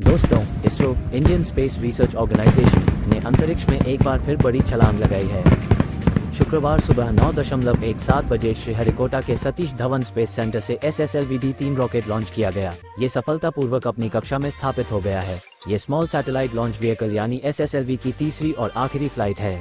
दोस्तों, ISRO Indian space research organisation ने अंतरिक्ष में एक बार फिर बड़ी छलांग लगाई है। शुक्रवार सुबह 9:17 बजे श्रीहरिकोटा के सतीश धवन स्पेस सेंटर से SSLV-D3 रॉकेट लॉन्च किया गया। ये सफलतापूर्वक अपनी कक्षा में स्थापित हो गया है। ये स्मॉल सैटेलाइट लॉन्च व्हीकल यानी SSLV की तीसरी और आखिरी फ्लाइट है।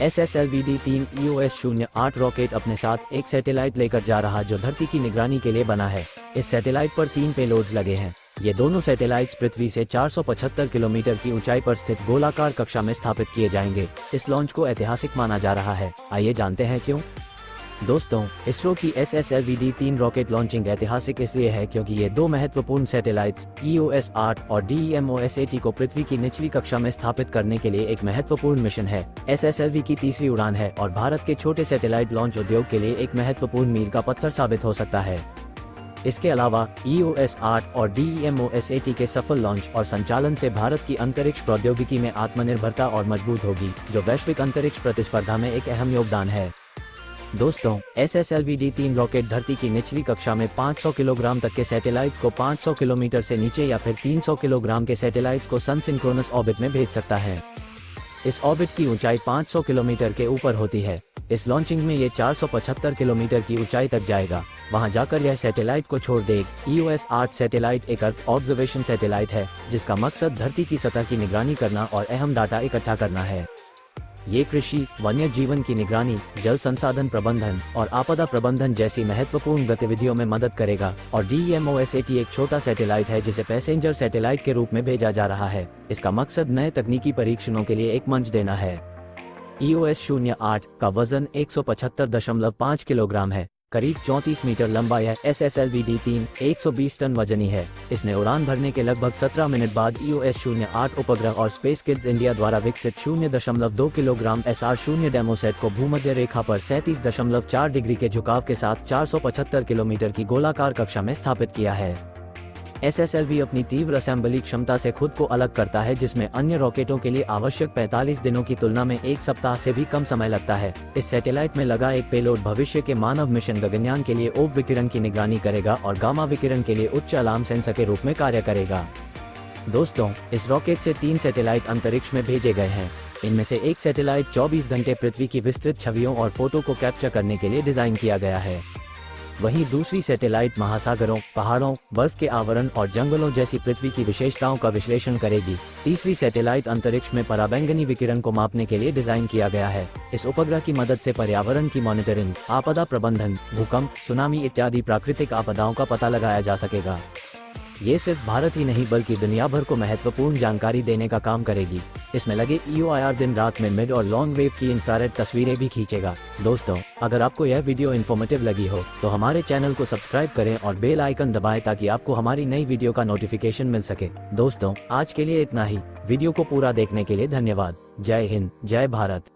SSLV-D3 EOS-08 रॉकेट अपने साथ एक सैटेलाइट लेकर जा रहा जो धरती की निगरानी के लिए बना है। इस सैटेलाइट पर 3 पेलोड्स लगे हैं। ये दोनों सैटेलाइट्स पृथ्वी से 475 किलोमीटर की ऊंचाई पर स्थित गोलाकार कक्षा में स्थापित किए जाएंगे। इस लॉन्च को ऐतिहासिक माना जा रहा है। आइए जानते हैं क्यों। दोस्तों, इसरो की SSLV-D3 रॉकेट लॉन्चिंग ऐतिहासिक इसलिए है क्योंकि ये दो महत्वपूर्ण सैटेलाइट्स EOS-8 और DEMOS-80 को पृथ्वी की निचली कक्षा में स्थापित करने के लिए एक महत्वपूर्ण मिशन है। SSLV की तीसरी उड़ान है और भारत के छोटे सैटेलाइट लॉन्च उद्योग के लिए एक महत्वपूर्ण मील का पत्थर साबित हो सकता है। इसके अलावा EOS-8 और DEMOS-80 के सफल लॉन्च और संचालन से भारत की अंतरिक्ष प्रौद्योगिकी में आत्मनिर्भरता और मजबूत होगी, जो वैश्विक अंतरिक्ष प्रतिस्पर्धा में एक अहम योगदान है। दोस्तों, SSLV-D3 रॉकेट धरती की निचली कक्षा में 500 किलोग्राम तक के सैटेलाइट्स को 500 किलोमीटर से नीचे या फिर 300 किलोग्राम के सैटेलाइट्स को सन सिंक्रोनस ऑर्बिट में भेज सकता है। इस ऑर्बिट की ऊंचाई 500 किलोमीटर के ऊपर होती है। इस लॉन्चिंग में ये 475 किलोमीटर की ऊंचाई तक जाएगा। वहां जाकर यह सैटेलाइट को छोड़ देगा। EOS-8 सैटेलाइट एक अर्थ ऑब्जर्वेशन सैटेलाइट है, जिसका मकसद धरती की सतह की निगरानी करना और अहम डाटा इकट्ठा करना है। ये कृषि, वन्य जीवन की निगरानी, जल संसाधन प्रबंधन और आपदा प्रबंधन जैसी महत्वपूर्ण गतिविधियों में मदद करेगा। और DEMOS-80 एक छोटा सैटेलाइट है जिसे पैसेंजर सैटेलाइट के रूप में भेजा जा रहा है। इसका मकसद नए तकनीकी परीक्षणों के लिए एक मंच देना है। EOS-08 का वजन 175.5 किलोग्राम है। करीब 34 मीटर लंबा यह SSLV-D3 120 टन वजनी है। इसने उड़ान भरने के लगभग 17 मिनट बाद EOS-08 उपग्रह और स्पेस किड्स इंडिया द्वारा विकसित 0.2 किलोग्राम SR-0 डेमोसेट को भूमध्य रेखा पर 37.4 डिग्री के झुकाव के साथ 475 किलोमीटर की गोलाकार कक्षा में स्थापित किया है। SSLV अपनी तीव्र असेंबली क्षमता से खुद को अलग करता है, जिसमें अन्य रॉकेटों के लिए आवश्यक 45 दिनों की तुलना में एक सप्ताह से भी कम समय लगता है। इस सैटेलाइट में लगा एक पेलोड भविष्य के मानव मिशन गगनयान के लिए OB विकिरण की निगरानी करेगा और गामा विकिरण के लिए उच्च अलार्म सेंसर के रूप में कार्य करेगा। दोस्तों, इस रॉकेट से 3 सैटेलाइट अंतरिक्ष में भेजे गए हैं। इनमें से एक सैटेलाइट 24 घंटे पृथ्वी की विस्तृत छवियों और फोटो को कैप्चर करने के लिए डिजाइन किया गया है। वहीं दूसरी सैटेलाइट महासागरों, पहाड़ों, बर्फ के आवरण और जंगलों जैसी पृथ्वी की विशेषताओं का विश्लेषण करेगी। तीसरी सैटेलाइट अंतरिक्ष में पराबैंगनी विकिरण को मापने के लिए डिजाइन किया गया है। इस उपग्रह की मदद से पर्यावरण की मॉनिटरिंग, आपदा प्रबंधन, भूकंप, सुनामी इत्यादि प्राकृतिक आपदाओं का पता लगाया जा सकेगा। ये सिर्फ भारत ही नहीं बल्कि दुनिया भर को महत्वपूर्ण जानकारी देने का काम करेगी। इसमें लगे EOIR दिन रात में मिड और लॉन्ग वेव की इंफ्रारेड तस्वीरें भी खींचेगा। दोस्तों, अगर आपको यह वीडियो इन्फॉर्मेटिव लगी हो तो हमारे चैनल को सब्सक्राइब करें और बेल आइकन दबाएं ताकि आपको हमारी नई वीडियो का नोटिफिकेशन मिल सके। दोस्तों, आज के लिए इतना ही। वीडियो को पूरा देखने के लिए धन्यवाद। जय हिंद, जय भारत।